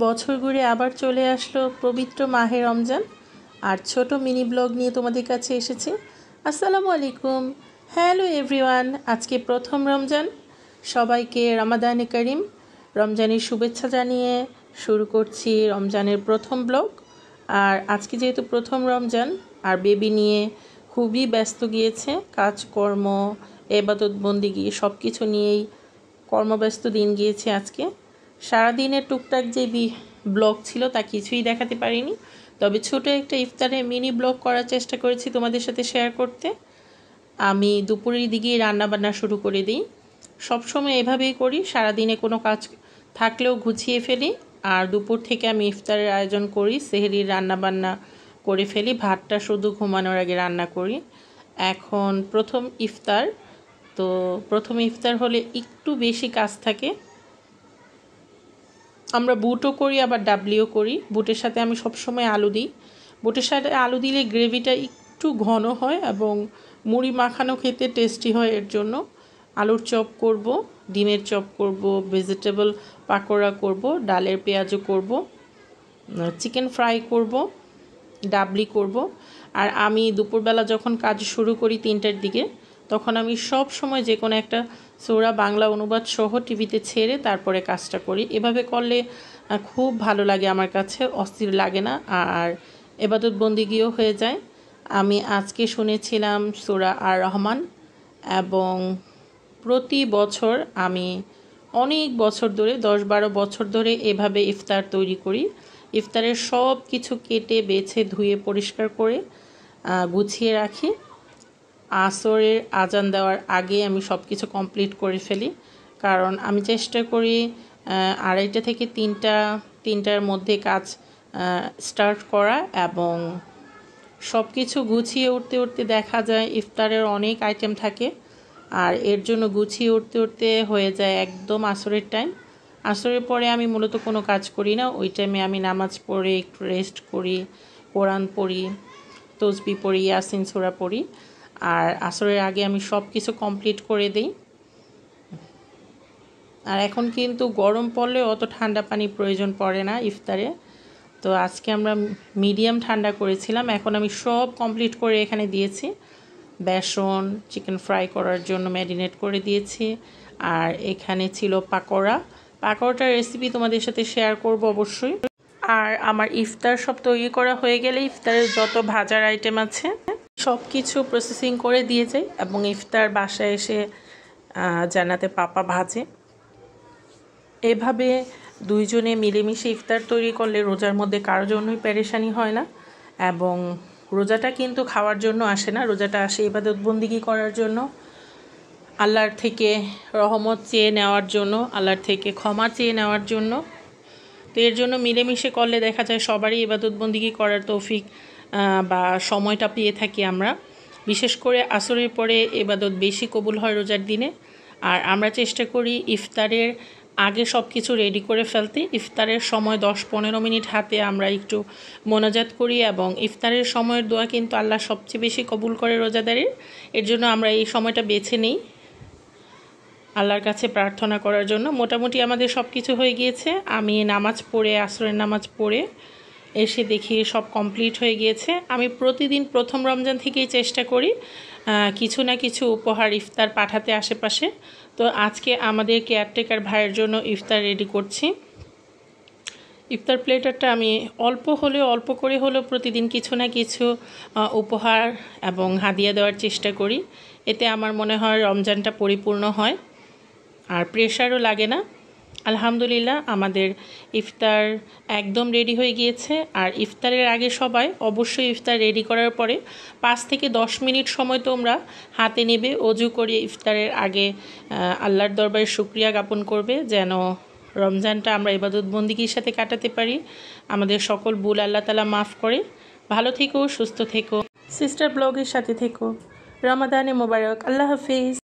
বছর ঘুরে আবার চলে আসলো পবিত্র মাহে রমজান আর ছোট মিনি ব্লগ নিয়ে তোমাদের কাছে এসেছি। আসসালামু আলাইকুম, হ্যালো এভরিওয়ান। আজকে প্রথম রমজান, সবাইকে রমাদানে করিম রমজানের শুভেচ্ছা জানিয়ে শুরু করছি রমজানের প্রথম ব্লগ। আর আজকে যেহেতু প্রথম রমজান আর বেবি নিয়ে খুবই ব্যস্ত গিয়েছে, কাজকর্ম ইবাদত বন্দেগী সব কিছু নিয়েই কর্মব্যস্ত দিন গিয়েছে আজকে। সারাদিনের টুকটাক যে ব্লগ ছিল তা কিছুই দেখাতে পারিনি, তবে ছোট একটা ইফতারে মিনি ব্লগ করার চেষ্টা করেছি তোমাদের সাথে শেয়ার করতে। আমি দুপুরের দিকেই রান্নাবান্না শুরু করে দিই, সবসময় এভাবেই করি। সারাদিনে কোনো কাজ থাকলেও গুছিয়ে ফেলি, আর দুপুর থেকে আমি ইফতারের আয়োজন করি, সেহরির রান্নাবান্না করে ফেলি, ভাতটা শুধু ঘুমানোর আগে রান্না করি। এখন প্রথম ইফতার, তো প্রথম ইফতার হলে একটু বেশি কাজ থাকে। আমরা বুটও করি আবার ডাবলিও করি। বুটের সাথে আমি সবসময় আলু দিই। বুটের সাথে আলু দিলে গ্রেভিটা একটু ঘন হয় এবং মুড়ি মাখানো খেতে টেস্টি হয়। এর জন্য আলুর চপ করব, ডিমের চপ করব, ভেজিটেবল পাকোড়া করব, ডালের পেঁয়াজও করব, চিকেন ফ্রাই করব, ডাবলি করব। আর আমি দুপুরবেলা যখন কাজ শুরু করি 3টার দিকে, তখন আমি সব সময় যে কোনো একটা সূরা বাংলা অনুবাদ সহ টিভিতে ছেড়ে তারপরে কাজটা করি। এভাবে করলে খুব ভালো লাগে আমার কাছে, অস্থির লাগে না, আর ইবাদত বন্দেগীও হয়ে যায়। আমি আজকে শুনেছিলাম সূরা আর রহমান, এবং প্রতি বছর আমি অনেক বছর ধরে 10-12 বছর ধরে এভাবে ইফতার তৈরি করি। ইফতারের সব কিছু কেটে বেছে ধুয়ে পরিষ্কার করে গুছিয়ে রাখি। আসরের আজান দেওয়ার আগে আমি সব কিছু কমপ্লিট করে ফেলি, কারণ আমি চেষ্টা করি 2:30 থেকে 3টার মধ্যে কাজ স্টার্ট করা, এবং সব কিছু গুছিয়ে উঠতে উঠতে দেখা যায় ইফতারের অনেক আইটেম থাকে, আর এর জন্য গুছিয়ে উঠতে উঠতে হয়ে যায় একদম আসরের টাইম। আসরের পরে আমি মূলত কোনো কাজ করি না। ওই টাইমে আমি নামাজ পড়ে একটু রেস্ট করি, কোরআন পড়ি, তসবিহ পড়ি, ইয়াসিন সূরা পড়ি, আর আসরের আগে আমি সব কিছু কমপ্লিট করে দিই। আর এখন কিন্তু গরম পড়লে অত ঠান্ডা পানি প্রয়োজন পড়ে না ইফতারে, তো আজকে আমরা মিডিয়াম ঠান্ডা করেছিলাম। এখন আমি সব কমপ্লিট করে এখানে দিয়েছি। বেসন চিকেন ফ্রাই করার জন্য ম্যারিনেট করে দিয়েছি, আর এখানে ছিল পাকোড়াটার রেসিপি তোমাদের সাথে শেয়ার করব অবশ্যই। আর আমার ইফতার সব তৈরি করা হয়ে গেলে ইফতারের যত ভাজার আইটেম আছে সব কিছু প্রসেসিং করে দিয়ে যাই, এবং ইফতার বাসায় এসে জান্নাতে পাপা ভাজে। এভাবে দুইজনে মিলেমিশে ইফতার তৈরি করলে রোজার মধ্যে কারোর জন্যই পেরেশানি হয় না। এবং রোজাটা কিন্তু খাওয়ার জন্য আসে না, রোজাটা আসে ইবাদত বন্দেগী করার জন্য, আল্লাহর থেকে রহমত চেয়ে নেওয়ার জন্য, আল্লাহর থেকে ক্ষমা চেয়ে নেওয়ার জন্য। তো এর জন্য মিলেমিশে করলে দেখা যায় সবারই ইবাদত বন্দেগী করার তৌফিক বা সময়টা পেয়ে থাকি আমরা। বিশেষ করে আসরের পরে ইবাদত বেশি কবুল হয় রোজার দিনে। আর আমরা চেষ্টা করি ইফতারের আগে সব কিছু রেডি করে ফেলতে। ইফতারের সময় 10-15 মিনিট হাতে আমরা একটু মোনাজাত করি, এবং ইফতারের সময়ের দোয়া কিন্তু আল্লাহ সবচেয়ে বেশি কবুল করে রোজাদারের। এর জন্য আমরা এই সময়টা বেছে নিই আল্লাহর কাছে প্রার্থনা করার জন্য। মোটামুটি আমাদের সব কিছু হয়ে গিয়েছে। আমি নামাজ পড়ে, আসরের নামাজ পড়ে এসে দেখি সব কমপ্লিট হয়ে গিয়েছে। আমি প্রতিদিন প্রথম রমজান থেকেই চেষ্টা করি কিছু না কিছু উপহার ইফতার পাঠাতে আশেপাশে। তো আজকে আমাদের কেয়ারটেকার ভাইয়ের জন্য ইফতার রেডি করছি। ইফতার প্লেটারটা আমি অল্প করে হলেও প্রতিদিন কিছু না কিছু উপহার এবং হাদিয়া দেওয়ার চেষ্টা করি। এতে আমার মনে হয় রমজানটা পরিপূর্ণ হয় আর প্রেশারও লাগে না। আলহামদুলিল্লাহ, আমাদের ইফতার একদম রেডি হয়ে গিয়েছে। আর ইফতারের আগে সবাই অবশ্যই ইফতার রেডি করার পরে 5 থেকে 10 মিনিট সময় তোমরা হাতে নেবে, অজু করে ইফতারের আগে আল্লাহর দরবারে শুকরিয়া জ্ঞাপন করবে যেন রমজানটা আমরা ইবাদত বন্দেগীর সাথে কাটাতে পারি। আমাদের সকল ভুল আল্লাহ তাআলা মাফ করে। ভালো থেকো, সুস্থ থেকো, সিস্টার ব্লগের সাথে থেকো। রমাদানে মোবারক। আল্লাহ হাফিজ।